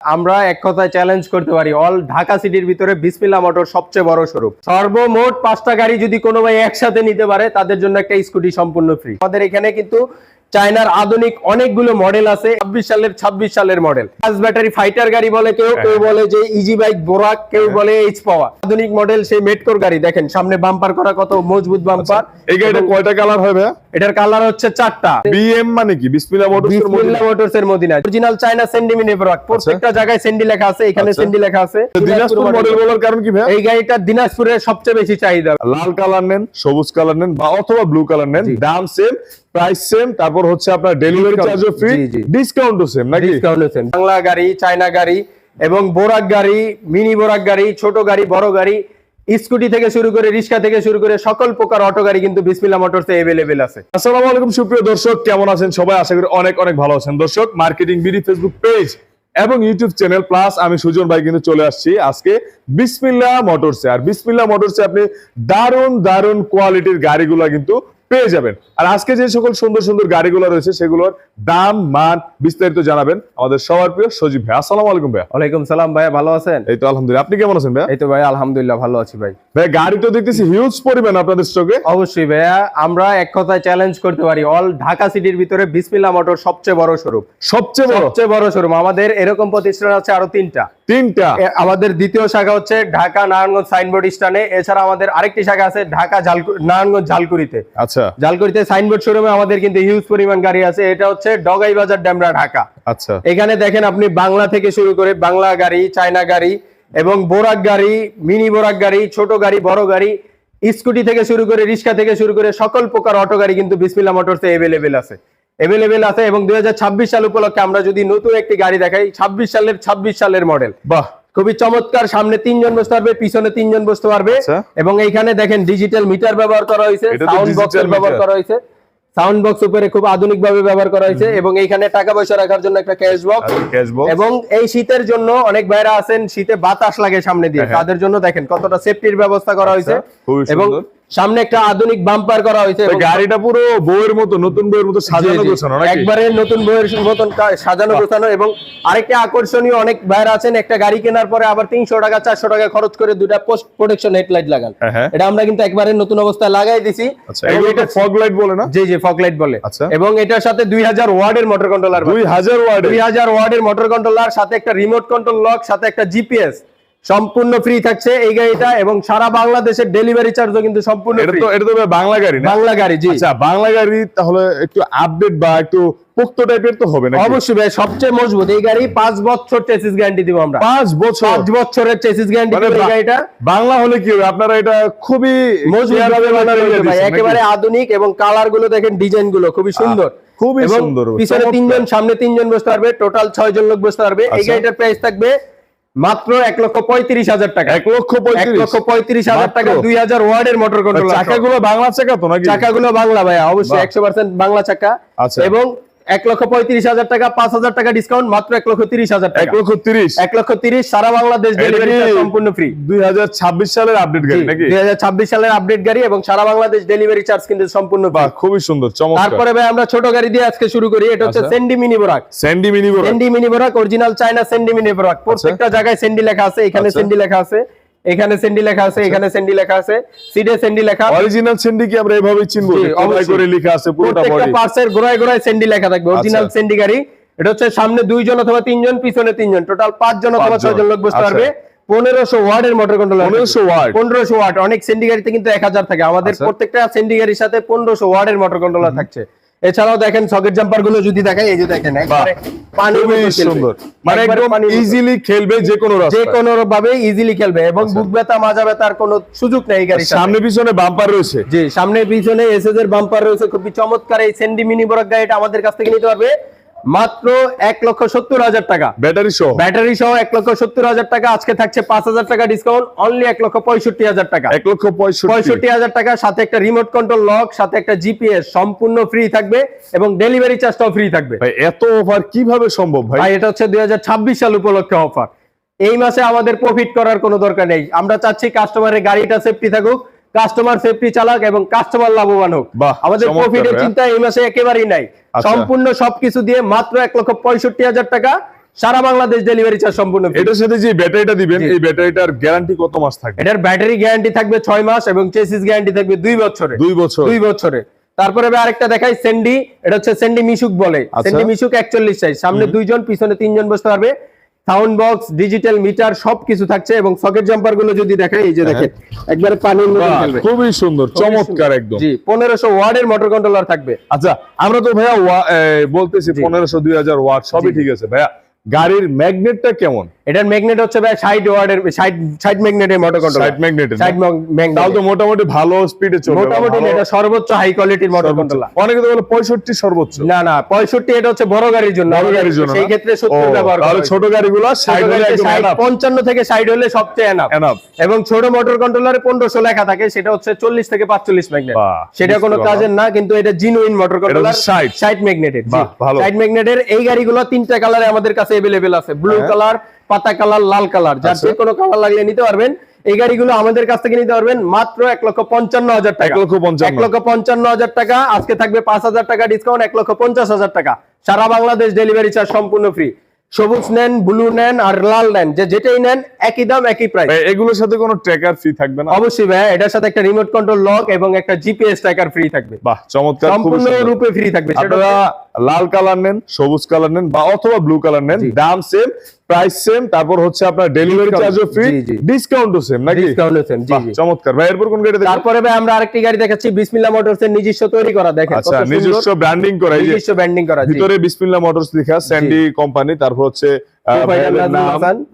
আমরা এক কথায় চ্যালেঞ্জ করতে পারি অল ঢাকা সিটির ভিতরে বিসমিল্লাহ মোটর সবচেয়ে বড় শোরুম। সর্বমোট 5টা গাড়ি যদি কোনো ভাই একসাথে নিতে পারে তাদের জন্য একটা স্কুটি সম্পূর্ণ ফ্রি। আমাদের এখানে কিন্তু চায়নার আধুনিক অনেকগুলো মডেল আছে। 26 সালের মডেল। পাঁচ ব্যাটারি ফাইটার গাড়ি বলে কেউ, কেউ বলে যে ইজি বাইক বোরাক, কেউ বলে এইচ পাওয়া। আধুনিক মডেল সেই মেটকোর গাড়ি দেখেন, সামনে বাম্পার করা, কত মজবুত বাম্পার। এই গাড়িটা কয়টা কালার হবে? এটার কালার হচ্ছে 4টা। বিএম মানে কি? বিসমিল্লাহ মোটরস এর মদিনা অরিজিনাল চায়না সেন্ডিমিনি বোরাক। প্রত্যেকটা জায়গায় সেন্ডি লেখা আছে, এখানে সেন্ডি লেখা আছে। দিনাজপুর মডেল বলার কারণ কি ভাই? এই গাড়িটা দিনাজপুরের সবচেয়ে বেশি চাহিদা। লাল কালার নেন, সবুজ কালার নেন বা অথবা ব্লু কালার নেন, দাম সেম, প্রাইস সেম, তারপর হচ্ছে আপনার ডেলিভারি চার্জও ফ্রি, ডিসকাউন্টও সেম নাকি? ডিসকাউন্টও সেম। বাংলা গাড়ি, চায়না গাড়ি এবং বোরাক গাড়ি, মিনি বোরাক গাড়ি, ছোট গাড়ি, বড় গাড়ি, স্কুটি থেকে শুরু করে রিক্সা থেকে শুরু করে সকল প্রকার অটো গাড়ি কিন্তু বিসমিল্লাহ মোটরসে अवेलेबल আছে। আসসালামু আলাইকুম সুপ্রিয় দর্শক, কেমন আছেন সবাই? আশা করি অনেক অনেক ভালো আছেন। দর্শক, মার্কেটিং বিডি ফেসবুক পেজ এবং ইউটিউব চ্যানেল প্লাস আমি সুজন ভাই কিন্তু চলে আসছি আজকে বিসমিল্লাহ মোটরসে। আর বিসমিল্লাহ মোটরসে আপনি দারুণ দারুণ কোয়ালিটির গাড়িগুলো কিন্তু পেয়ে যাবেন। আর আজকে যে সকল সুন্দর সুন্দর গাড়িগুলো রয়েছে সেগুলোর দাম মান বিস্তারিত জানাবেন আমাদের সবার প্রিয় সজীব ভাই। আসসালামু আলাইকুম ভাই। ওয়ালাইকুম সালাম ভাই, ভালো আছেন? এই তো আলহামদুলিল্লাহ, আপনি কেমন আছেন ভাই? এই তো ভাই আলহামদুলিল্লাহ ভালো আছি ভাই। ভাই গাড়ি তো দেখতেছি হিউজ পরিমাণ আপনাদের স্টকে। অবশ্যই ভাইয়া, আমরা এক কথায় চ্যালেঞ্জ করতে পারি অল ঢাকা সিটির ভিতরে বিসমিল্লাহ মোটর সবচেয়ে বড় শোরুম। সবচেয়ে বড় শোরুম। আমাদের এরকম প্রতিষ্ঠান আছে আরো তিনটা। আমাদের দ্বিতীয় শাখা হচ্ছে ঢাকা নারায়ণগঞ্জ সাইনবোর্ড স্ট্যান্ডে। এছাড়া আমাদের আরেকটি শাখা আছে ঢাকা নারায়ণগঞ্জ ঝালকুড়িতে। আচ্ছা, ঝালকুড়িতে সাইনবোর্ড শোরুমে আমাদের কিন্তু হিউজ পরিমাণ গাড়ি আছে। এটা হচ্ছে ডগাই বাজার ডেমরা ঢাকা। আচ্ছা, এখানে দেখেন আপনি বাংলা থেকে শুরু করে বাংলা গাড়ি, চায়না গাড়ি এবং বোরাক গাড়ি, মিনি বোরাক গাড়ি, ছোট গাড়ি, বড় গাড়ি, স্কুটি থেকে শুরু করে রিক্সা থেকে শুরু করে সকল প্রকার অটো গাড়ি কিন্তু বিসমিল্লাহ মোটরসে अवेलेबल আছে। এবং 2026 সাল উপলক্ষে আমরা যদি নতুন একটি গাড়ি দেখাই, 26 সালের মডেল। বাহ, খুবই চমৎকার। সামনে 3 জন বসতে পারবে, পিছনে 3 জন বসতে পারবে। এবং এইখানে দেখেন ডিজিটাল মিটার ব্যবহার করা হয়েছে, সাউন্ড বক্সের ব্যবহার করা হয়েছে। সাউন্ড বক্স উপরে খুব আধুনিক ভাবে ব্যবহার করা হয়েছে এবং এইখানে টাকা পয়সা রাখার জন্য একটা ক্যাশ বক্স। এবং এই শীতের জন্য অনেক ভাইরা আছেন শীতে বাতাস লাগে সামনে দিয়ে, তাদের জন্য দেখেন কতটা সেফটির ব্যবস্থা করা হয়েছে। এবং সামনে একটা আধুনিক বাম্পার করা হয়েছে। গাড়িটা পুরো বইয়ের মতো, নতুন বইয়ের মতো সাজানো গোছানো নাকি? একবারে নতুন বইয়ের মতন সাজানো গোছানো। এবং আরেকটা আকর্ষণীয়, অনেক ভাইরা আছেন একটা গাড়ি কেনার পরে আবার 300 টাকা 400 টাকা খরচ করে দুটা পোস্ট প্রোটেকশন হেডলাইট লাগান। এটা আমরা কিন্তু একবারে নতুন অবস্থায় লাগাই দিছি। এবং এটা ফগ লাইট বলে না? জি জি, ফগ লাইট বলে। এবং এটার সাথে 2000 ওয়াটের মোটর কন্ট্রোলার। 2000 ওয়াটের মোটর কন্ট্রোলার, সাথে একটা রিমোট কন্ট্রোল লক, সাথে একটা জিপিএস সম্পূর্ণ ফ্রি থাকছে এই গাড়িটা। এবং সারা বাংলাদেশের ডেলিভারি চার্জও কিন্তু সম্পূর্ণ ফ্রি। এটা তো বাংলা গাড়ি না? বাংলা গাড়ি, জি। আচ্ছা, বাংলা গাড়ি তাহলে একটু আপডেট বা একটু পোক্ত টাইপের তো হবে না? অবশ্যই ভাই, সবচেয়ে মজবুত এই গাড়ি। 5 বছর চেসিস গ্যারান্টি দিব আমরা। 5 বছরের চেসিস গ্যারান্টি দিব এই গাড়িটা। বাংলা হলে কি হবে? আপনারা এটা খুবই মজবুত ভাই, একেবারে আধুনিক। এবং কালার গুলো দেখেন, ডিজাইন গুলো খুবই সুন্দর, খুবই সুন্দর। পিছনে 3 জন, সামনে 3 জন বসতে পারবে, টোটাল 6 জন লোক বসতে পারবে। এই গাড়িটার প্রাইস থাকবে মাত্র 1,35,000 টাকা। 1,35,000 টাকা, 2000 ওয়াটের মোটর কন্ট্রোলার। চাকাগুলো বাংলা চাকা তো নাকি? চাকাগুলো বাংলা ভাই, অবশ্যই 100% বাংলা চাকা। এবং 1,35,000 টাকা, 5,000 টাকা ডিসকাউন্ট, মাত্র 1,30,000 টাকা। 1,30,000 সারা বাংলাদেশ ডেলিভারি সম্পূর্ণ ফ্রি। 2026 সালের আপডেট গাড়ি নাকি? 2026 সালের আপডেট গাড়ি এবং সারা বাংলাদেশ ডেলিভারি চার্জ কিন্তু সম্পূর্ণ ফ্রি। খুবই সুন্দর, চমৎকার। তারপরে ভাই আমরা ছোট গাড়ি দিয়ে আজকে শুরু করি। এটা হচ্ছে সেন্ডি মিনি বোরাক। সেন্ডি মিনি বোরাক অরিজিনাল চায়না সেন্ডি মিনি বোরাক। প্রত্যেকটা জায়গায় সেন্ডি লেখা আছে, এখানে সেন্ডি লেখা আছে, এখানে সেন্ডি লেখা আছে, এখানে সেন্ডি লেখা আছে, সিডে সেন্ডি লেখা। অরিজিনাল সেন্ডি কি আমরা এভাবেই চিনবো? গোড়ায় করে লেখা আছে পুরোটা বডি, প্রত্যেকটা পার্টসের গোড়ায় গোড়ায় সেন্ডি লেখা থাকবে। অরিজিনাল সেন্ডি গাড়ি। এটা হচ্ছে সামনে 2 জন অথবা 3 জন, পিছনে 3 জন, টোটাল 5 জন অথবা 6 জন লোক বসতে পারবে। 1500 ওয়াটের মোটর কন্ট্রোলার। 1500 ওয়াট। অনেক সেন্ডি গাড়িতে কিন্তু 1000 থাকে, আমাদের প্রত্যেকটা সেন্ডি গাড়ির সাথে 1500 ওয়াটের মোটর কন্ট্রোলার থাকছে। এছাড়াও দেখেন সকেট জাম্পার গুলো যদি দেখাই, এই যে দেখেন একবারে পানি সুন্দর, মানে একদম ইজিলি খেলবে, যে কোনো ভাবে ইজিলি খেলবে। এবং বুক ব্যথা, মাজা ব্যথার কোনো সুযোগ নেই গাড়ির সাথে। সামনে পিছনে বাম্পার রয়েছে। জি, সামনে পিছনে এসএস এর বাম্পার রয়েছে। খুবই চমৎকার এই সেন্ডি মিনি বোরাক গাড়িটা আমাদের কাছ থেকে নিতে পারবে মাত্র 1,70,000 টাকা। ব্যাটারি সহ 1,70,000 টাকা। আজকে থাকছে 5,000 টাকা ডিসকাউন্ট, অনলি 1,65,000 টাকা। 1,65,000 টাকা, সাথে একটা রিমোট কন্ট্রোল লক, সাথে একটা জিপিএস সম্পূর্ণ ফ্রি থাকবে এবং ডেলিভারি চার্জটাও ফ্রি থাকবে। ভাই এত অফার কিভাবে সম্ভব ভাই? এটা হচ্ছে 2026 সাল উপলক্ষে অফার। এই মাসে আমাদের প্রফিট করার কোনো দরকার নেই। আমরা চাচ্ছি কাস্টমারের গাড়িটা সেফটি থাকুক, কাস্টমার সেফটি চালাক এবং কাস্টমার লাভবান হোক। আমাদের প্রফিটের চিন্তা এই মাসে একেবারেই নাই। সম্পূর্ণ সবকিছু দিয়ে মাত্র 1,65,000 টাকা, সারা বাংলাদেশ ডেলিভারি চার্জ সম্পূর্ণ free। এটার সাথে যে ব্যাটারিটা দিবেন এই ব্যাটারিটার গ্যারান্টি কত মাস থাকবে? এটার ব্যাটারি গ্যারান্টি থাকবে 6 মাস এবং চেসিস গ্যারান্টি থাকবে 2 বছরে। 2 বছর। 2 বছরে। তারপরে ভাই আরেকটা দেখাই সেন্ডি, এটা হচ্ছে সেন্ডি মিশুক বলে। সেন্ডি মিশুক 41 সাইজ, সামনে 2 জন পিছনে 3 জন বসতে পারবে। সাউন্ড বক্স, ডিজিটাল মিটার সবকিছু থাকছে এবং সকেট জাম্পার গুলো যদি দেখাই এই যে দেখেন একবারে পানির মতো খেলবে। খুবই সুন্দর, চমৎকার একদম। জি 1500 ওয়াটের মোটর কন্ট্রোলার থাকবে। আচ্ছা আমরা তো ভাইয়া বলতেছি 1500 2000 ওয়াট সবই ঠিক আছে ভাইয়া, গাড়ির ম্যাগনেটটা কেমন? এটার ম্যাগনেট হচ্ছে ভাই 60 ওয়াটের 60 ম্যাগনেটের মোটর কন্ট্রোলার। 60 ম্যাগনেটের 60 ম্যাগনেট। তাও তো মোটামুটি ভালো স্পিডে চলবে। মোটামুটি এটা সর্বোচ্চ হাই কোয়ালিটির মোটর কন্ট্রোলার। অনেকে তো বলে 65 সর্বোচ্চ। না 65 এটা হচ্ছে বড় গাড়ির জন্য। বড় গাড়ির জন্য সেই ক্ষেত্রে 70 ব্যবহার করা তাহলে হয়। ছোট গাড়িগুলো 60 হলে একদম enough। 55 থেকে 60 হলে সবচেয়ে এনাফ। এবং ছোট মোটর কন্ট্রোলারে 1500 লেখা থাকে, সেটা হচ্ছে 40 থেকে 45 ম্যাগনেট। বাহ, সেটা কোনো কাজের না, কিন্তু এটা জিনুইন মোটর কন্ট্রোলার। 60 60 ম্যাগনেটের। বাহ, ভালো। 60 ম্যাগনেটের এই গাড়িগুলো তিনটা কালারে আমাদের কাছে अवेलेबल আছে, ব্লু কালার, পাতা কালার, লাল কালার। যার যে কোনো কালার লাগলে নিতে পারবেন। এই গাড়িগুলো আমাদের কাছ থেকে নিতে পারবেন মাত্র 1,55,000 টাকা। 1,55,000 টাকা। আজকে থাকবে 5,000 টাকা ডিসকাউন্ট, 1,50,000 টাকা। সারা বাংলাদেশ ডেলিভারি চার্জ সম্পূর্ণ ফ্রি। সবুজ নেন, ব্লু নেন আর লাল নেন, যেটাই নেন একই দাম একই প্রাইস। এগুলোর সাথে কোনো ট্র্যাকার ফ্রি থাকবে না? অবশ্যই ভাই, এটার সাথে একটা রিমোট কন্ট্রোল লক এবং একটা জিপিএস ট্র্যাকার ফ্রি থাকবে। বাহ, চমৎকার। সম্পূর্ণ রূপে ফ্রি থাকবে। আপনারা লাল কালার নেন, সবুজ কালার নেন বা অথবা ব্লু কালার নেন, দাম সেম, প্রাইস সেম, তারপর হচ্ছে আপনার ডেলিভারি চার্জও ফ্রি, ডিসকাউন্টও সেম নাকি? ডিসকাউন্টও সেম। জি জি, চমৎকার ভাই। এরপর কোন গাড়ি দেখব? তারপরে ভাই আমরা আরেকটি গাড়ি দেখাচ্ছি, বিসমিল্লাহ মোটরস এর নিজস্ব তৈরি করা। দেখেন আচ্ছা, নিজস্ব ব্র্যান্ডিং করা, এই যে নিজস্ব ব্র্যান্ডিং করা। ভিতরে বিসমিল্লাহ মোটরস লেখা, স্যান্ডি কোম্পানি, তারপর হচ্ছে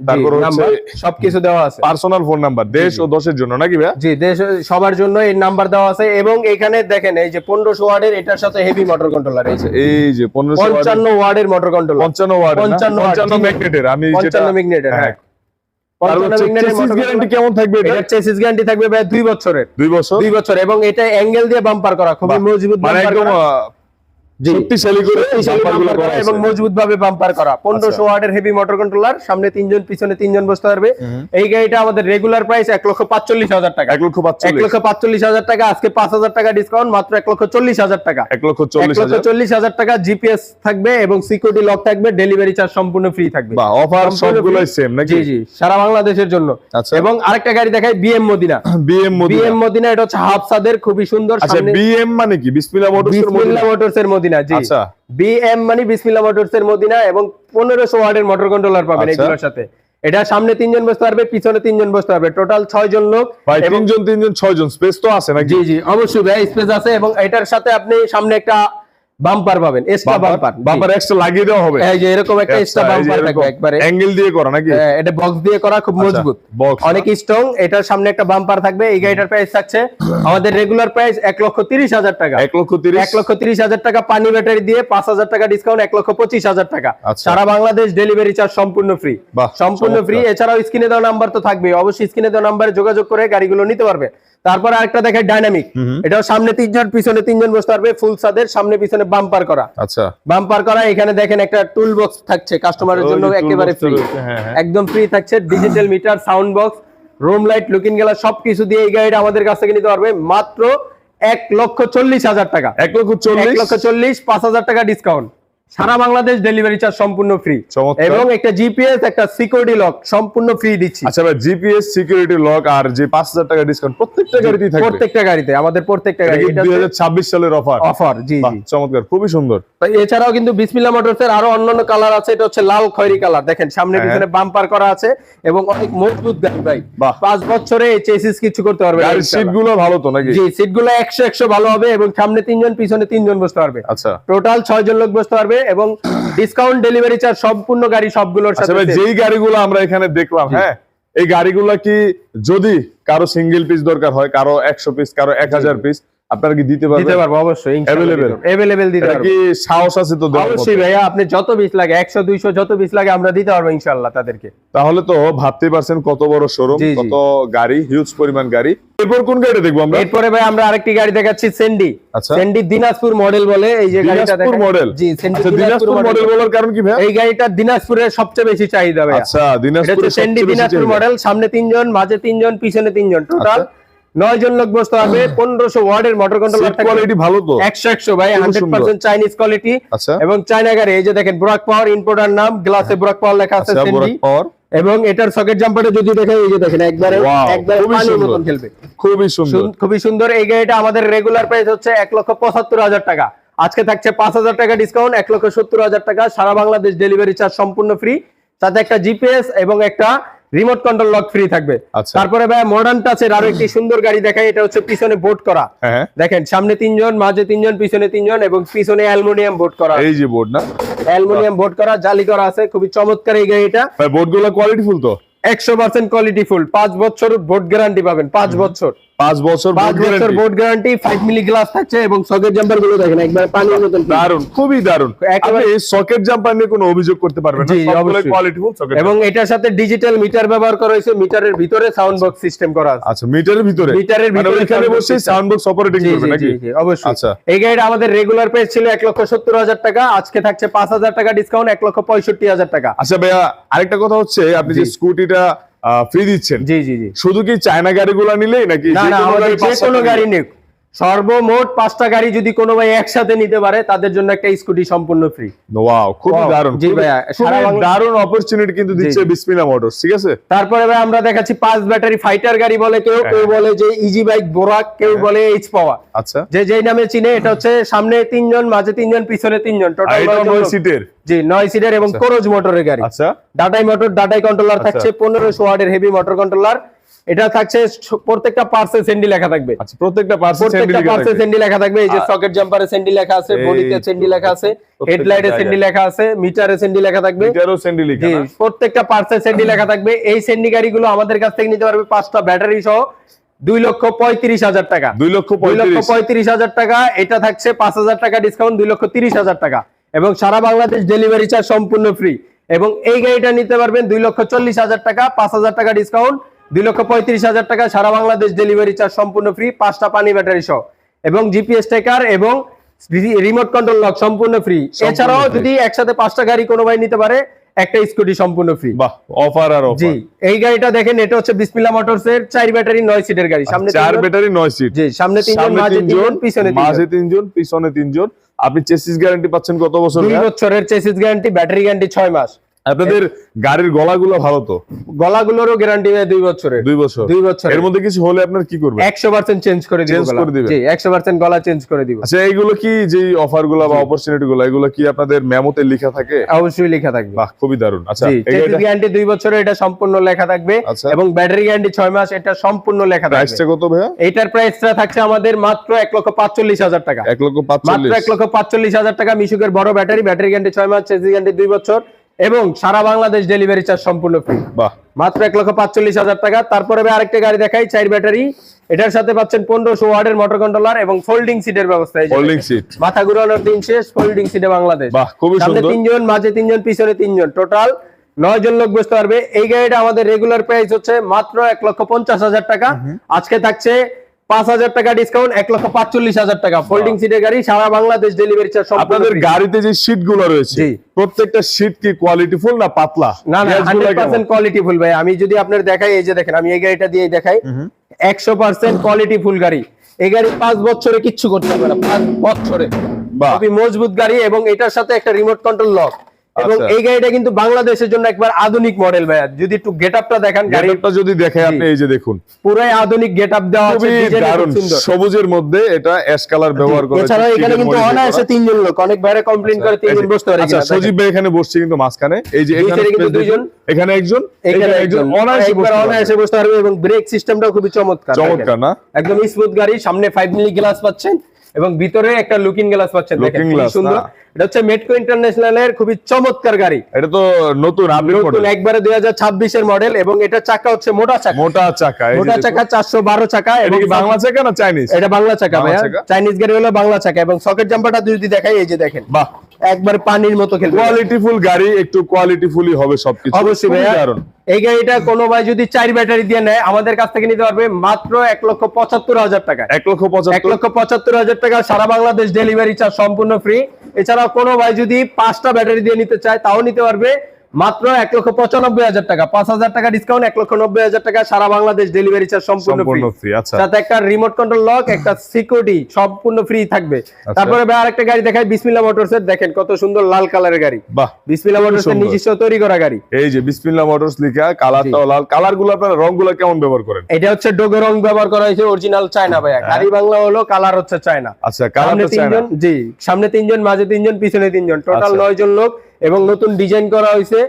তারপর হচ্ছে সবকিছু দেওয়া আছে। পার্সোনাল ফোন নাম্বার, দেশ ও দশের জন্য নাকি ভাই? জি, দেশ সবার জন্য এই নাম্বার দেওয়া আছে। এবং এখানে দেখেন এই যে 1500 ওয়াটের, এটার সাথে হেভি মোটর কন্ট্রোলার। এই যে 55 ওয়াটের মোটর কন্ট্রোলার। 55 ওয়াট, 55 ম্যাগনেটের। আমি 55 ম্যাগনেটের। হ্যাঁ, 55 ম্যাগনেটের মোটর গ্যারান্টি কেমন থাকবে? এটা চেসিস গ্যারান্টি থাকবে ভাই 2 বছরের। 2 বছর। 2 বছর এবং এটা অ্যাঙ্গেল দিয়ে বাম্পার করা, খুবই মজবুত মানে বাম্পার একদম করা। শক্তিশালী করে বাম্পারগুলো করা এবং মজবুত ভাবে বাম্পার করা। 1500 ওয়াটের হেভি মোটর কন্ট্রোলার, সামনে 3 জন পিছনে 3 জন বসতে পারবে। এই গাড়িটা আমাদের রেগুলার প্রাইস 1,45,000 টাকা। 1,45,000 টাকা। আজকে 5,000 টাকা ডিসকাউন্ট, মাত্র 1,40,000 টাকা। 1,40,000 টাকা। জিপিএস থাকবে এবং সিকিউরিটি লক থাকবে, ডেলিভারি চার্জ সম্পূর্ণ ফ্রি থাকবে। বাহ, অফার সবগুলাই সেম নাকি? জি জি, সারা বাংলাদেশের জন্য। এবং আরেকটা গাড়ি দেখাই, বিএম মদিনা। বিএম মদিনা, এটা হচ্ছে হাফসাদের, খুবই সুন্দর। আচ্ছা, বিএম মানে কি? বিসমিল্লাহ মোটরস এর মদিনা। জি, বিএম মানে বিসমিল্লাহ মোটরস এর মদিনা। এবং 1500 ওয়াটের মোটর কন্ট্রোলার পাবেন এগুলোর সাথে। এটা সামনে 3 জন বসতে পারবে, পিছনে 3 জন বসতে পারবে, টোটাল 6 জন লোক। ভাই 3 জন 6 জন, স্পেস তো আছে নাকি? জি জি, অবশ্যই ভাই স্পেস আছে। এবং এটার সাথে আপনি সামনে একটা বাম্পার পাবেন, এক্সট্রা বাম্পার এক্সট্রা লাগিয়ে দেওয়া হবে। এই যে এরকম একটা এক্সট্রা বাম্পার থাকবে একবারে অ্যাঙ্গেল দিয়ে করা নাকি? হ্যাঁ, এটা বক্স দিয়ে করা, খুব মজবুত, অনেক স্ট্রং। এটার সামনে একটা বাম্পার থাকবে। এই গাড়িটার প্রাইস থাকছে আমাদের রেগুলার প্রাইস 1,30,000 টাকা। 1,30,000 টাকা। পানি ব্যাটারি দিয়ে 5,000 টাকা ডিসকাউন্ট, 1,25,000 টাকা। সারা বাংলাদেশ ডেলিভারি চার্জ সম্পূর্ণ ফ্রি। সম্পূর্ণ ফ্রি। এছাড়াও স্ক্রিনে দেওয়া নাম্বার তো থাকবে, অবশ্যই স্ক্রিনে দেওয়া নাম্বারে যোগাযোগ করে গাড়িগুলো নিতে পারবে। তারপর আরেকটা দেখে ডাইনামিক, এটাও সামনে 3 জন পিছনে 3 জন বসতে পারবে, ফুল সাদের, সামনে পিছনে বাম্পার করা। আচ্ছা, বাম্পার করা। এখানে দেখেন একটা টুল বক্স থাকছে কাস্টমারের জন্য, একেবারে ফ্রি, একদম ফ্রি থাকছে। Digital meter, sound box, room light, looking glass সবকিছু দিয়ে এই গাড়িটা আমাদের কাছ থেকে নিতে পারবে মাত্র 1,40,000 টাকা। 1,40,000, 5,000 টাকা ডিসকাউন্ট। সারা বাংলাদেশ ডেলিভারি চার্জ সম্পূর্ণ ফ্রি। এবং একটা জিপিএস, একটা সিকিউরিটি লক সম্পূর্ণ ফ্রি দিচ্ছি। আচ্ছা ভাই, জিপিএস, সিকিউরিটি লক আর যে 5,000 টাকা ডিসকাউন্ট প্রত্যেকটা গাড়িতেই থাকবে? প্রত্যেকটা গাড়িতে, আমাদের প্রত্যেকটা গাড়ি। এটা 2026 সালের অফার। জি জি, চমৎকার, খুবই সুন্দর। এছাড়াও কিন্তু বিসমিল্লাহ মোটরস এর আরো অন্যান্য কালার আছে। এটা হচ্ছে লাল খয়েরি কালার। দেখেন সামনে পিছনে বাম্পার করা আছে এবং অনেক মজবুত গাড়ি ভাই। 5 বছরে এই চেসিস কিছু করতে পারবে। গাড়ির সিটগুলো ভালো তো নাকি? জি, সিটগুলো 100 ভালো হবে এবং সামনে 3 জন পিছনে 3 জন বসতে পারবে। আচ্ছা, টোটাল 6 জন লোক বসতে পারবে এবং ডিসকাউন্ট, ডেলিভারি চার্জ সম্পূর্ণ গাড়ি সবগুলোর সাথে। যেই গাড়িগুলো আমরা এখানে দেখলাম, হ্যাঁ, এই গাড়িগুলা কি যদি কারো সিঙ্গেল পিস দরকার হয়, কারো 100 পিস, কারো 1000 পিস, আপনারা কি দিতে পারবেন? দিতে পারবো অবশ্যই, ইনশাআল্লাহ अवेलेबल দিতে পারবো। কি সাহস আছে তো? অবশ্যই ভাইয়া, আপনি যত পিস লাগে, 100 200 যত পিস লাগে আমরা দিতে পারবো ইনশাআল্লাহ তাদেরকে। তাহলে তো ভাবতে পারছেন কত বড় শোরুম, কত গাড়ি, হিউজ পরিমাণ গাড়ি। এরপর কোন গাড়ি দেখবো আমরা? এরপরে ভাই আমরা আরেকটি গাড়ি দেখাচ্ছি, সেন্ডি। সেন্ডি দিনাজপুর মডেল বলে এই যে গাড়িটা দেখেন। দিনাজপুর মডেল? জি, সেন্ডি দিনাজপুর মডেল বলার কারণ কি ভাই? এই গাড়িটা দিনাজপুরের সবচেয়ে বেশি চাহিদা ভাই। আচ্ছা, দিনাজপুরের সেন্ডি দিনাজপুর মডেল, সামনে 3 জন, মাঝে 3 জন, পিছনে 3 জন, টোটাল 9 জন লোক বসতে পারবে। 1500 ওয়াটের মোটর কন্ট্রোলার থাকবে। কোয়ালিটি ভালো তো? 100 ভাই, খুব সুন্দর। 100% চাইনিজ কোয়ালিটি। আচ্ছা। এবং চায়না গাড়ি, এই যে দেখেন বুরাক পাওয়ার ইম্পোর্টার নাম, গ্লাসে বুরাক পাওয়ার লেখা আছে, আচ্ছা, সেন্ডি। বুরাক পাওয়ার। এবং এটার সকেট জাম্পারে যদি দেখেন, এই যে দেখেন একবারে Wow, একবারে খুবই পানির সুন্দর। মতন খেলবে। খুবই সুন্দর। খুবই সুন্দর। এই গাড়িটা আমাদের রেগুলার প্রাইস হচ্ছে 1,75,000 টাকা। আজকে থাকছে 5,000 টাকা ডিসকাউন্ট, 1,70,000 টাকা। সারা বাংলাদেশ ডেলিভারি চার্জ সম্পূর্ণ ফ্রি, সাথে একটা জিপিএস এবং একটা রিমোট কন্ট্রোল লক ফ্রি থাকবে। আচ্ছা। তারপরে ভাই মডার্ন টাচের আরো একটি সুন্দর গাড়ি দেখাই। এটা হচ্ছে পিছনে বোর্ড করা, হ্যাঁ। দেখেন সামনে 3 জন, মাঝে 3 জন, পিছনে 3 জন, এবং পিছনে অ্যালুমিনিয়াম বোর্ড করা, এই যে বোর্ড না, অ্যালুমিনিয়াম বোর্ড করা, জালি করা আছে। খুবই চমৎকার এই গাড়িটা। ভাই বোর্ডগুলো কোয়ালিটি ফুল তো? 100% কোয়ালিটি ফুল। 5 বছর বোর্ড গ্যারান্টি পাবেন। 5 বছর 5 বছর 5 বছর বোর্ড গ্যারান্টি। 5 মিলি গ্লাস থাকছে এবং সকেট জাম্পার গুলো দেখেন একবার পানির মতন। দারুন, খুবই দারুন। আপনি এই সকেট জাম্পার নিয়ে কোনো অভিযোগ করতে পারবেন না, জি, সবগুলো অবশ্যই। Quality full socket. এবং এটার সাথে ডিজিটাল মিটার ব্যবহার করা হয়েছে। মিটারের ভিতরে সাউন্ড বক্স সিস্টেম করা আছে। আচ্ছা, মিটারের ভিতরে? মিটারের মানে ভিতরে ওইখানে sound box বসে system। সাউন্ড বক্স অপারেটিং জি, করবে জি, নাকি? জি, জি, অবশ্যই। আচ্ছা। এই গাড়িটা আমাদের রেগুলার প্রাইস ছিল 1,70,000 টাকা। আজকে থাকছে 5,000 টাকা ডিসকাউন্ট, 1,65,000 টাকা। আচ্ছা ভাইয়া, আরেকটা কথা হচ্ছে, আপনি যে জি। স্কুটিটা ফ্রি দিচ্ছেন, জি জি জি। শুধু কি চায়না গাড়িগুলো নিলেই নাকি না যে না, কোনো আমাদের গাড়ি যে 5-7 কোনো নিলে? গাড়ি নেই, সর্বমোট 5টা গাড়ি যদি কোনো ভাই একসাথে নিতে পারে, তাদের জন্য একটা স্কুটি সম্পূর্ণ ফ্রি। ওয়াও, খুবই Wow, দারুণ। জি ভাইয়া, সারা বাংলা- দারুণ অপরচুনিটি কিন্তু দিচ্ছে জি। বিসমিল্লাহ মোটরস, ঠিক আছে? তারপরে ভাই আমরা দেখাচ্ছি 5 ব্যাটারি ফাইটার গাড়ি বলে কেউ, কেউ বলে যে ইজি বাইক বোরাক, কেউ বলে এইচ পাওয়ার। আচ্ছা। যে যেই নামে চিনে। এটা হচ্ছে সামনে 3 জন, মাঝে 3 জন, পিছনে 3 জন, আর টোটাল এটা 9 সিটের। জি 9 সিটের এবং কোরজ মোটরের গাড়ি। আচ্ছা। ডাটাই মোটর, ডাটাই কন্ট্রোলার আচ্ছা। থাকছে, 1500 ওয়াটের হেভি মোটর কন্ট্রোলার। এটা থাকছে প্রত্যেকটা পার্সে সেন্ডি লেখা থাকবে। আচ্ছা, প্রত্যেকটা পার্সেল প্রত্যেকটা পার্সে সেন্ডি লেখা থাকবে। এই যে সকেট জাম্পারে সেন্ডি লেখা আছে, এই বডিতে সেন্ডি লেখা আছে, প্রত্যেকটা হেডলাইটে সেন্ডি জায়গায়। লেখা আছে, মিটারে সেন্ডি লেখা থাকবে। মিটারও সেন্ডি লেখা জি, না? প্রত্যেকটা পার্সে সেন্ডি লেখা থাকবে। এই সেন্ডি গাড়িগুলো আমাদের কাছ থেকে নিতে পারবে 5টা ব্যাটারি সহ 2,35,000 টাকা। 2,35,000 2,35,000 টাকা। এটা থাকছে 5,000 টাকা ডিসকাউন্ট, 2,30,000 টাকা। এবং সারা বাংলাদেশ ডেলিভারি চার্জ সম্পূর্ণ ফ্রি। এবং এই গাড়িটা নিতে পারবেন 2,40,000 টাকা, 5,000 টাকা ডিসকাউন্ট, 2,35,000 টাকা। সারা বাংলাদেশ ডেলিভারি চার্জ সম্পূর্ণ ফ্রি, 5টা পানি ব্যাটারি সহ, এবং জিপিএস ট্র্যাকার এবং রিমোট কন্ট্রোল লক সম্পূর্ণ ফ্রি। এছাড়াও free। যদি একসাথে 5টা গাড়ি কোনো ভাই নিতে পারে, একটা স্কুটি সম্পূর্ণ ফ্রি। বাহ, অফার আর জি, অফার। এই গাড়িটা দেখেন, এটা হচ্ছে বিসমিল্লাহ মোটরস এর 4 ব্যাটারি 9 সিটের গাড়ি। সামনে 4 3 জন, ব্যাটারি 9 সিট। জি সামনে 3 জন, মাঝে 3 জন, পিছনে 3 মাঝে জন। 3 জন, পিছনে 3 জন। আপনি চেসিস গ্যারান্টি পাচ্ছেন কত বছর? 2 বছরের চেসিস গ্যারান্টি, ব্যাটারি গ্যারান্টি 6 মাস। আপনাদের গাড়ির গলাগুলো ভালো তো? গলাগুলোরও গ্যারান্টি 2 বছরের। 2 বছর। 2 বছর। এর মধ্যে কিছু হলে আপনার কি করবেন? 100% চেঞ্জ করে দিব। Change করে দিবেন? জি 100% গলা চেঞ্জ করে দিব। আচ্ছা, এইগুলো কি যে অফার গুলো বা অপরচুনিটি গুলো, এগুলো কি আপনাদের মেমোতে লেখা থাকে? অবশ্যই লেখা থাকবে। বাহ, খুবই দারুণ। আচ্ছা, জি, এই চেসিস গাড়িটা গ্যারান্টি 2 বছরের, এটা সম্পূর্ণ লেখা থাকবে। আচ্ছা। এবং ব্যাটারি গ্যারান্টি 6 মাস, এটা সম্পূর্ণ লেখা থাকবে। প্রাইসটা কত ভাইয়া? এটার প্রাইসটা থাকছে আমাদের মাত্র 1,45,000 টাকা। 1,45,000। মাত্র 1,45,000 টাকা। মিশুকের বড় ব্যাটারি, ব্যাটারি গ্যারান্টি 6 মাস, চেসিস গ্যারান্টি 2 বছর, এবং সারা বাংলাদেশ ডেলিভারি চার্জ সম্পূর্ণ ফ্রি। বাহ, মাত্র 1,45,000 টাকা। তারপরে ভাই আরেকটা গাড়ি দেখাই, 4 ব্যাটারি। এটার সাথে পাচ্ছেন 1500 ওয়াটের মোটর কন্ট্রোলার এবং ফোল্ডিং সিটের ব্যবস্থা। এই যে হোল্ডিং দেখেন, সিট। মাথা ঘুরানোর দিন শেষ, ফোল্ডিং সিটে বাংলাদেশ। বাহ, খুবই সামনে সুন্দর। 3 জন, মাঝে 3 জন, পিছনে 3 জন, টোটাল 9 জন লোক বসতে পারবে। এই গাড়িটা আমাদের রেগুলার প্রাইস হচ্ছে মাত্র 1,50,000 টাকা। আজকে থাকছে 5,000 টাকা ডিসকাউন্ট, 1,45,000 টাকা। ফোল্ডিং সিটের গাড়ি, সারা বাংলাদেশ ডেলিভারি চার্জ সম্পূর্ণ আপনাদের free। গাড়িতে যে শীট গুলো রয়েছে, জি। প্রত্যেকটা শীট কি কোয়ালিটি ফুল না পাতলা? না না, পেঁয়াজগুলো কেমন? 100% কোয়ালিটি ফুল ভাই। আমি যদি আপনার দেখাই, এই যে দেখেন, আমি এই গাড়িটা দিয়ে দেখাই, 100% কোয়ালিটি ফুল গাড়ি। এই গাড়ি 5 বছরে কিচ্ছু করতে পারবে না, 5 বছরে। বাহ। খুবই মজবুত গাড়ি, এবং এটার সাথে একটা রিমোট কন্ট্রোল লক। এবং আচ্ছা। এই গাড়িটা কিন্তু বাংলাদেশের জন্য একবার আধুনিক মডেল ভাইয়া। যদি একটু গেটআপটা দেখান, গাড়ির গাড়িটা যদি দেখে আপনি, এই যে দেখুন, পুরাই আধুনিক গেটআপ দেওয়া আছে, খুবই ডিজাইন দারুণ। খুব সুন্দর। সবুজের মধ্যে এটা অ্যাশ কালার ব্যবহার করা হয়েছে, এছাড়াও এখানে টিনের কিন্তু modify অনায়াসে করা। 3 জন লোক, অনেক বাইরে কমপ্লেইন করে 3 জন বসতে পারে আচ্ছা, কিনা। সজীব ভাই এখানে বসছে কিন্তু মাঝখানে, এই যে দুই এখানে সাইডে কিন্তু space 2 জন, দেখুন। এখানে একজন, এখানে একজন, অনায়াসে একবার বসতে পারবে। অনায়াসে বসতে পারবে। এবং ব্রেক সিস্টেমটাও খুবই চমৎকার। চমৎকার না? একদম স্মুথ গাড়ি। সামনে 5 মিলি গ্লাস পাচ্ছেন, এবং ভিতরে একটা লুকিং গ্লাস পাচ্ছেন। দেখেন Looking খুবই glass, সুন্দর। না? এটা হচ্ছে মেটকো ইন্টারন্যাশনালের খুবই চমৎকার গাড়ি। এটা তো নতুন আপডেট নতুন মডেল, একবারে 2026 এর মডেল, এবং এটা চাকা হচ্ছে মোটা চাকা। মোটা চাকা। এই যে মোটা দেখুন। চাকা 412 চাকা। এটা এবং কি বাংলা চাকা না চাইনিজ? এটা বাংলা চাকা বাংলা ভাইয়া। চাকা? চাইনিজ গাড়ি হলো বাংলা চাকা। এবং সকেট জাম্পারটা যদি দেখাই, এই যে দেখেন, বাহ, একবার পানির মতো খেলবে। কোয়ালিটি ফুল গাড়ি, একটু কোয়ালিটি ফুলই হবে সবকিছু। অবশ্যই খুবই ভাইয়া। দারুণ। এই গাড়িটা কোনো ভাই যদি 4 ব্যাটারি দিয়ে নেয়, আমাদের কাছ থেকে নিতে পারবে মাত্র 1,75,000 টাকা। 1,75,000। 1,75,000 টাকা। সারা বাংলাদেশ ডেলিভারি চার্জ সম্পূর্ণ ফ্রি। এছাড়াও কোনো ভাই যদি 5টা ব্যাটারি দিয়ে নিতে চায়, তাও নিতে পারবে মাত্র 1,95,000 টাকা, 5,000 টাকা ডিসকাউন্ট, 1,90,000 টাকা, সারা বাংলাদেশ ডেলিভারি চার্জ সম্পূর্ণ ফ্রি। আচ্ছা সাথে একটা রিমোট কন্ট্রোল লক, একটা সিকিউরিটি সম্পূর্ণ ফ্রি থাকবে। তারপরে ভাই আরেকটা গাড়ি দেখাই, বিসমিল্লাহ মোটরসের, দেখেন কত সুন্দর লাল কালারের গাড়ি। বাহ, বিসমিল্লাহ মোটরসের নিজস্ব তৈরি করা গাড়ি। এই যে বিসমিল্লাহ মোটরস লেখা, কালারটাও লাল। কালারগুলো আপনারা রংগুলো কেমন ব্যবহার করেন? এটা হচ্ছে ডোগো রং ব্যবহার করা হয়েছে, অরিজিনাল চায়না ভাইয়া। গাড়ি বাংলা হলো, কালার হচ্ছে চায়না। আচ্ছা, কালারটা চায়না। জি, সামনে 3 জন, মাঝে 3 জন, পিছনে 3 জন, টোটাল 9 জন লোক। এবং নতুন ডিজাইন করা হয়েছে,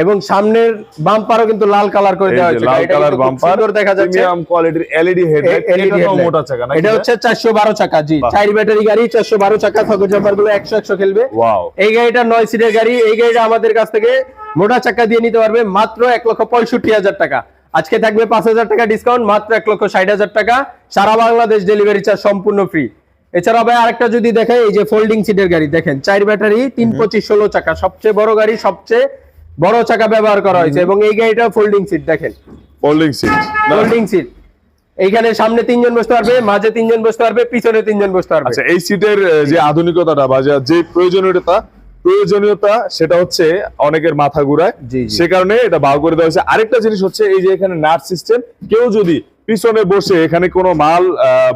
এবং সামনের বাম্পারও কিন্তু লাল কালার করে দেওয়া হয়েছে। লাল কালার বাম্পার, সুন্দর দেখা যাচ্ছে, প্রিমিয়াম কোয়ালিটির এলইডি হেডলাইট। এটাও মোটা চাকা নাকি? এটা হচ্ছে 412 চাকা। জি, 4 ব্যাটারি গাড়ি, 412 চাকা, ফগর জাম্পার গুলো 100 খেলবে। ওয়াও, এই গাড়িটা 9 সিটের গাড়ি। এই গাড়িটা আমাদের কাছ থেকে মোটা চাকা দিয়ে নিতে পারবে মাত্র 1,65,000 টাকা। আজকে থাকবে 5,000 টাকা ডিসকাউন্ট, মাত্র 1,60,000 টাকা, সারা বাংলাদেশ ডেলিভারি চার্জ সম্পূর্ণ ফ্রি। এছাড়া ভাই আরেকটা যদি দেখাই, এই যে ফোল্ডিং সিটের গাড়ি দেখেন, 4 ব্যাটারি, 325/16 চাকা, সবচেয়ে বড় গাড়ি, সবচেয়ে বড় চাকা ব্যবহার করা হয়েছে। এবং এই গাড়িটা ফোল্ডিং সিট দেখেন, ফোল্ডিং সিট, ফোল্ডিং সিট। এইখানে সামনে 3 জন বসতে পারবে, মাঝে 3 জন বসতে পারবে, পিছনে 3 জন বসতে পারবে। আচ্ছা, এই সিটের যে আধুনিকতাটা বা যে প্রয়োজনীয়তা সেটা হচ্ছে অনেকের মাথা ঘুরায়, জি। সে কারণে এটা বাউ করে দেওয়া হয়েছে। আরেকটা জিনিস হচ্ছে এই যে এখানে নাট সিস্টেম, কেউ যদি পিছনে বসে এখানে কোনো মাল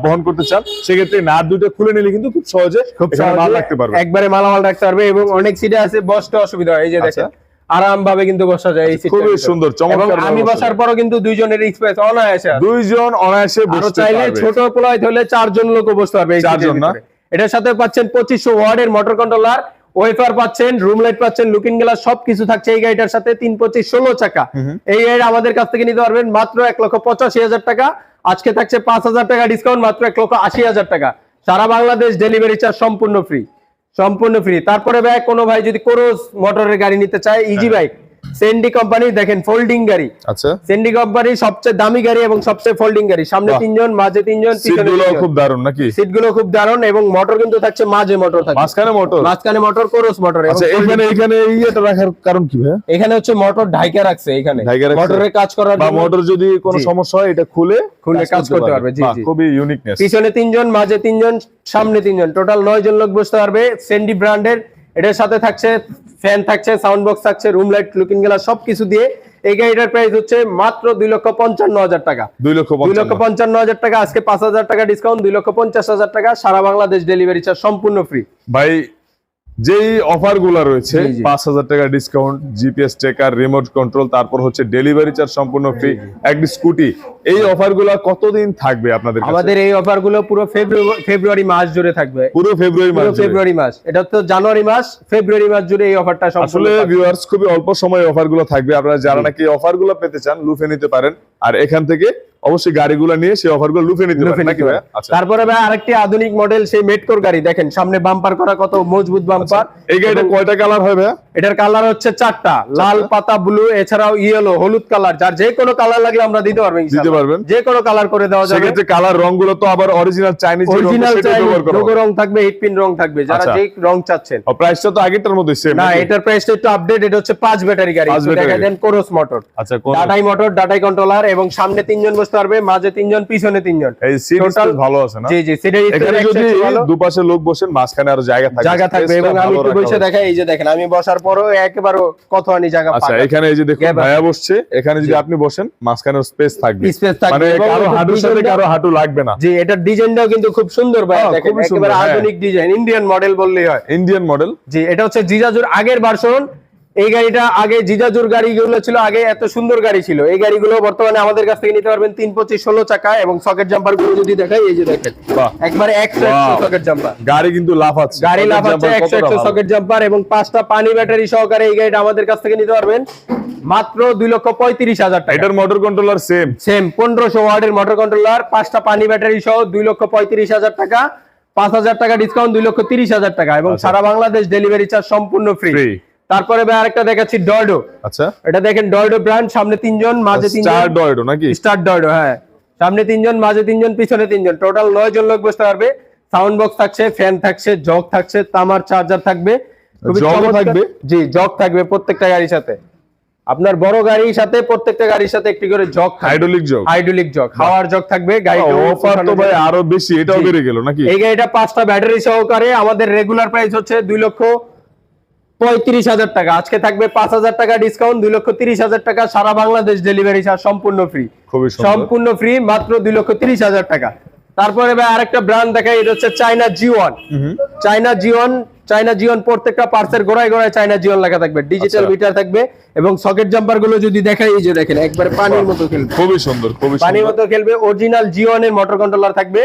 বহন করতে চান, সেক্ষেত্রে নাট দুটো খুলে নিলে কিন্তু খুব সহজে এখানে মাল রাখতে পারবে, একবারে মালামাল রাখতে পারবে। এবং অনেক সিটে আছে বসতে অসুবিধা হয়, এই যে দেখেন আরাম ভাবে কিন্তু বসা যায় এই সিটে। খুবই সুন্দর, চমৎকার। আমি বসার পরও কিন্তু 2 জনের স্পেস অনায়াসে আছে। 2 জন অনায়াসে বসতে চাইলে পারবে। ছোট পোলায় হলে 4 জন লোকও বসতে পারবে এই 4 জন না? এটার সাথে পাচ্ছেন 2500 ওয়াটের মোটর কন্ট্রোলার, ওয়েফার পাচ্ছেন, রুম লাইট পাচ্ছেন, লুকিং গ্লাস, সবকিছু থাকছে এই গাড়িটার সাথে। 325/16 চাকা। এই গাড়ি আমাদের কাছ থেকে নিতে পারবেন মাত্র 1,85,000 টাকা। আজকে থাকছে 5,000 টাকা ডিসকাউন্ট, মাত্র 1,80,000 টাকা, সারা বাংলাদেশ ডেলিভারি চার্জ সম্পূর্ণ ফ্রি, সম্পূর্ণ ফ্রি। তারপরে ভাই কোনো ভাই যদি কোরস মোটরের গাড়ি নিতে চায়, ইজি বাইক, সেন্ডি কোম্পানি, দেখেন ফোল্ডিং গাড়ি। আচ্ছা, সেন্ডি কোম্পানি সবচেয়ে দামি গাড়ি এবং সবচেয়ে ফোল্ডিং গাড়ি। সামনে 3 জন, মাঝে 3 জন, পিছনে 3 জন। খুব দারুণ নাকি? সিটগুলো খুব দারুণ, এবং মোটর কিন্তু থাকছে মাঝে মোটর থাকছে, মাঝখানে মোটর, কোরস মোটর। আচ্ছা, এখানে এইটা রাখার কারণ কি ভাই? এখানে হচ্ছে মোটর ঢাইকা রাখছে, এখানে মোটরের কাজ করার বা জন্য, মোটর যদি কোনো সমস্যা হয় এটা খুলে কাজ করতে পারবে। জি, জি, খুবই ইউনিকনেস। পিছনে 3 জন, মাঝে 3 জন, সামনে 3 জন, টোটাল 9 জন লোক বসতে পারবে। সেন্ডি ব্র্যান্ডের। এটার সাথে থাকছে ফ্যান, থাকছে সাউন্ড বক্স, থাকছে রুম লাইট, লুকিং গ্লাস, সবকিছু দিয়ে এই গাড়িটার প্রাইস হচ্ছে মাত্র 2,55,000 টাকা। 2,55,000 টাকা। আজকে 5,000 টাকা ডিসকাউন্ট, 2,50,000 টাকা, সারা বাংলাদেশ ডেলিভারি চার্জ সম্পূর্ণ ফ্রি। ভাই, যেই অফার গুলা রয়েছে, 5,000 টাকা discount, GPS tracker, remote control, তারপর হচ্ছে ডেলিভারি চার্জ সম্পূর্ণ ফ্রি, একটি স্কুটি, এই অফার গুলা কতদিন থাকবে আপনাদের কাছে? আমাদের এই অফার গুলো পুরো ফেব্রুয়ারি মাস জুড়ে থাকবে। পুরো ফেব্রুয়ারি মাস? এটা তো জানুয়ারি মাস, ফেব্রুয়ারি মাস জুড়ে এই অফারটা সম্পূর্ণ। আসলে ভিউয়ার্স, খুবই অল্প সময় অফার গুলো থাকবে। আপনারা যারা নাকি অফার গুলো পেতে চান, লুফে নিতে পারেন, আর এখান থেকে অবশ্যই গাড়িগুলো নিয়ে সেই অফার গুলো লুফে নিতে পারেন নাকি ভাই? আচ্ছা, তারপরে ভাই আরেকটি আধুনিক মডেল, সেই মেটকোর গাড়ি দেখেন, সামনে বাম্পার করা, কত মজবুত বাম্পার। এই গাড়িটা কয়টা কালার হবে? এটার কালার হচ্ছে 4টা, লাল, পাতা ব্লু, এছাড়াও ইয়েলো, হলুদ কালার। যার যে কোনো কালার লাগলে আমরা দিতে পারবো, দিতে পারবেন, যে কোনো কালার করে দেওয়া যাবে। সেক্ষেত্রে কালার রংগুলো তো আবার অরিজিনাল চাইনিজ লোগো রং থাকবে, হিটপিন রং থাকবে, যারা যে রং চাচ্ছেন। প্রাইসটা তো আগেরটার মধ্যে সেম না, এটার প্রাইসটা একটু আপডেট। এটা হচ্ছে 5 ব্যাটারি গাড়ি, দেখা দেন কোরস মোটর। আচ্ছা, ডাটাই মোটর, ডাটাই কন্ট্রোলার, এবং সামনে 3 জন বসতে পারবে, মাঝে 3 জন, পিছনে 3 জন। এই সিট ভালো আছে না? জি, জি, সিটের এখানে যদি দুপাশে লোক বসেন, মাঝখানে আরো জায়গা থাকবে। এবং আমি একটু বসে দেখাই, এই যে দেখেন, আমি বসার পরও একেবারে কতখানি জায়গা। আচ্ছা, এখানে এই যে দেখুন ভাইয়া বসছে, এখানে যদি আপনি বসেন, মাঝখানে স্পেস থাকবে, মানে কারো হাঁটুর সাথে কারো হাঁটু লাগবে না। জি, এটার ডিজাইনটাও কিন্তু খুব সুন্দর ভাই, দেখেন একেবারে আধুনিক ডিজাইন, ইন্ডিয়ান মডেল বললেই হয়। Indian model. জি, এটা হচ্ছে জিজাজুর আগের ভার্সন। এই গাড়িটা আগে জিজাজুর গাড়িগুলো ছিল, আগে এত সুন্দর গাড়ি ছিল। এই গাড়িগুলো বর্তমানে আমাদের কাছ থেকে নিতে পারবেন 325/16 চাকা। এবং সকেট জাম্পার গুলো যদি দেখাই, এই যে দেখেন, একবারে 100 সকেট জাম্পার। গাড়ি কিন্তু লাফাচ্ছে, গাড়ি লাফাচ্ছে, 100 সকেট জাম্পার, এবং 5টা পানি ব্যাটারি সহকারে এই গাড়িটা আমাদের কাছ থেকে নিতে পারবেন মাত্র 2,35,000 টাকা। এটার মোটর কন্ট্রোলার সেম 1500 ওয়াটের মোটর কন্ট্রোলার, 5টা পানি ব্যাটারি সহ 2,35,000 টাকা, 5,000 টাকা ডিসকাউন্ট, 2,30,000 টাকা, এবং সারা বাংলাদেশ ডেলিভারি চার্জ সম্পূর্ণ ফ্রি। তারপরে ভাই আরেকটা দেখাচ্ছি, ডর্ডো। আচ্ছা, এটা দেখেন ডর্ডো ব্র্যান্ড, সামনে 3 জন, মাঝে 3 জন। স্টার ডর্ডো নাকি? স্টার ডর্ডো, হ্যাঁ। সামনে 3 জন, মাঝে 3 জন, পিছনে 3 জন, টোটাল 9 জন লোক বসতে পারবে। সাউন্ড বক্স থাকছে, ফ্যান থাকছে, জগ থাকছে, তামার চার্জার থাকবে, জগ থাকবে। জি, জগ থাকবে প্রত্যেকটা গাড়ির সাথে। আপনার বড় গাড়ির সাথে প্রত্যেকটা গাড়ির সাথে একটি করে জগ, হাইড্রোলিক জগ, হাওয়ার জগ থাকবে। গাড়িটা অফার তো ভাই আরো বেশি, এটাও বেড়ে গেল নাকি? এই গাড়িটা 5টা ব্যাটারি সহকারে আমাদের রেগুলার প্রাইস হচ্ছে 35,000 টাকা। আজকে থাকবে 5,000 টাকা ডিসকাউন্ট, 2,30,000 টাকা, সারা বাংলাদেশ ডেলিভারি চার্জ সম্পূর্ণ ফ্রি। খুবই সুন্দর। সম্পূর্ণ ফ্রি, মাত্র 2,30,000 টাকা। তারপরে ভাই আরেকটা ব্র্যান্ড দেখাই, এটা হচ্ছে চায়না G1। চায়না জিওন প্রত্যেকটা পার্সের গোড়ায় গোড়ায় চায়না জিওন লেখা থাকবে, ডিজিটাল আচ্ছা। মিটার থাকবে এবং সকেট জাম্পার গুলো যদি দেখাই, এই যে দেখেন একবারে পানির মতো খেলবে, খুবই সুন্দর, খুবই পানির সুন্দর। মতো খেলবে। অরিজিনাল জিওন এর মোটর কন্ট্রোলার থাকবে।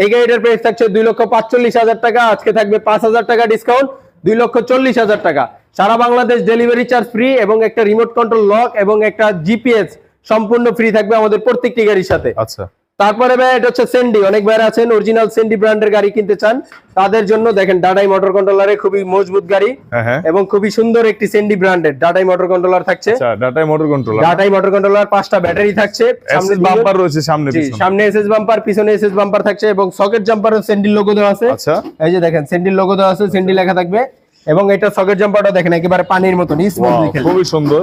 এই গাড়িটার প্রাইস থাকছে 2,45,000 টাকা। আজকে থাকবে 5,000 টাকা ডিসকাউন্ট, 2,40,000 টাকা। সারা বাংলাদেশ ডেলিভারি চার্জ ফ্রি এবং একটা রিমোট কন্ট্রোল লক এবং একটা জিপিএস সম্পূর্ণ ফ্রি থাকবে আমাদের প্রত্যেকটি গাড়ির সাথে। আচ্ছা, তারপরে ভাই এটা হচ্ছে সেন্ডি। অনেক ভাইরা আছেন অরিজিনাল সেন্ডি ব্র্যান্ডের গাড়ি কিনতে চান, তাদের জন্য দেখেন ডাডাই মোটর কন্ট্রোলারে খুবই মজবুত গাড়ি হ্যাঁ। এবং খুবই সুন্দর একটি সেন্ডি ব্র্যান্ডের ডাডাই মোটর কন্ট্রোলার থাকছে। আচ্ছা, ডাটাই মোটর কন্ট্রোলার, ডাডাই মোটর কন্ট্রোলার, 5টা ব্যাটারি থাকছে, সামনে বাম্পার রয়েছে, সামনে জি, পিছনে। সামনে এসএস বাম্পার, পিছনে এসএস বাম্পার থাকছে এবং সকেট জাম্পারও সেন্ডির লোগো দেওয়া আছে। আচ্ছা, এই যে দেখেন সেন্ডির লোগো দেওয়া আছে, সেন্ডি লেখা থাকবে এবং এটা সকেট জাম্পারটা দেখেন একেবারে পানির মতন স্মুথলি খেলবে। খুবই সুন্দর।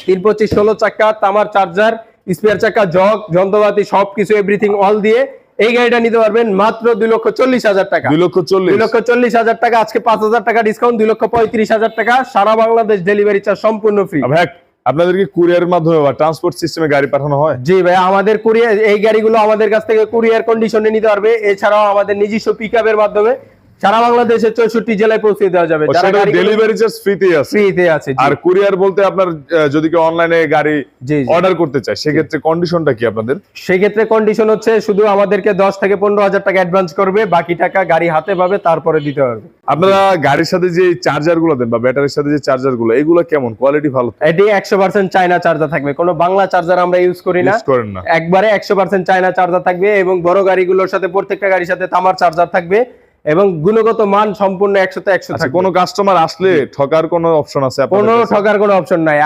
325 16 চাকা, তামার চার্জার, স্পেয়ার চাকা, জগ, যন্ত্রপাতি সবকিছু এভরিথিং অল দিয়ে এই গাড়িটা নিতে পারবেন মাত্র 2,40,000 টাকা। 2,40,000। 2,40,000 টাকা। আজকে 5,000 টাকা ডিসকাউন্ট, 2,35,000 টাকা। সারা বাংলাদেশ ডেলিভারি চার্জ সম্পূর্ণ ফ্রি। ভাই আপনাদেরকে কুরিয়ারের মাধ্যমে বা ট্রান্সপোর্ট সিস্টেমে গাড়ি পাঠানো হয়? জি ভাই, আমাদের কুরিয়ার, এই গাড়িগুলো আমাদের কাছ থেকে কুরিয়ার কন্ডিশনে নিতে পারবে। এছাড়াও আমাদের নিজস্ব পিকআপের মাধ্যমে সারা বাংলাদেশের 64 জেলায় পৌঁছে দেওয়া যাবে। ডেলিভারি চার্জ ফ্রিতে আছে? ফ্রিতে আছে। আর কুরিয়ার বলতে আপনার যদি কেউ অনলাইনে গাড়ি জি। অর্ডার করতে চায় সেক্ষেত্রে কন্ডিশনটা কি আপনাদের? সেক্ষেত্রে কন্ডিশন হচ্ছে শুধু আমাদেরকে 10 থেকে 15,000 টাকা অ্যাডভান্স করবে, বাকি টাকা গাড়ি হাতে পাবে, তারপরে দিতে হবে। আপনারা গাড়ির সাথে যে চার্জার গুলো দেন বা ব্যাটারির সাথে যে চার্জার গুলো, এগুলো কেমন কোয়ালিটি? ভালো? এটি 100% চায়না চার্জার থাকবে, কোনো বাংলা চার্জার আমরা ইউজ করি না, ইউজ করেন না? একবারে 100% চায়না চার্জার থাকবে এবং বড় গাড়িগুলোর সাথে প্রত্যেকটা গাড়ির সাথে তামার চার্জার থাকবে এবং গুণগত মান সম্পূর্ণ 100 তে 100 আচ্ছা, থাকবে। কোনো কাস্টমার আসলে ঠকার কোনো অপশন আছে আপনাদের কোনো কাছে? ঠকার কোনো অপশন নাই।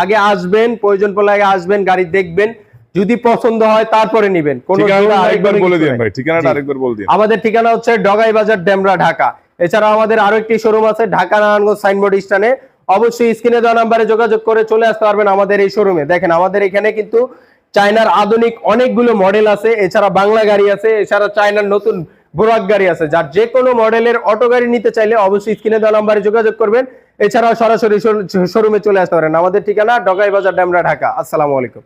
আগে আসবেন, প্রয়োজন পড়লে আগে আসবেন, গাড়ি দেখবেন, যদি পছন্দ হয় তারপরে নিবেন। কোনো ঠিকানাটা আরেকবার বলে দিন ভাই, ঠিকানাটা আরেকবার বলে দিন। আমাদের ঠিকানা হচ্ছে ডগাই বাজার, ডেমরা, ঢাকা। এছাড়াও আমাদের আরো একটি শোরুম আছে ঢাকা নারায়ণগঞ্জ সাইনবোর্ড স্ট্যান্ডে। অবশ্যই স্ক্রিনে দেওয়া নাম্বারে যোগাযোগ করে চলে আসতে পারবেন আমাদের এই শোরুমে। দেখেন আমাদের এখানে কিন্তু চায়নার আধুনিক অনেকগুলো মডেল আছে, এছাড়া বাংলা গাড়ি আছে, এছাড়া চায়নার নতুন বোরাক গাড়ি আছে। যার যে কোনো মডেলের অটো গাড়ি নিতে চাইলে অবশ্যই স্ক্রিনে দেওয়া নাম্বারে যোগাযোগ করবেন। এছাড়াও সরাসরি শোরুমে চলে আসতে পারেন। আমাদের ঠিকানা ডগাই বাজার, ডেমরা, ঢাকা। আসসালামু আলাইকুম।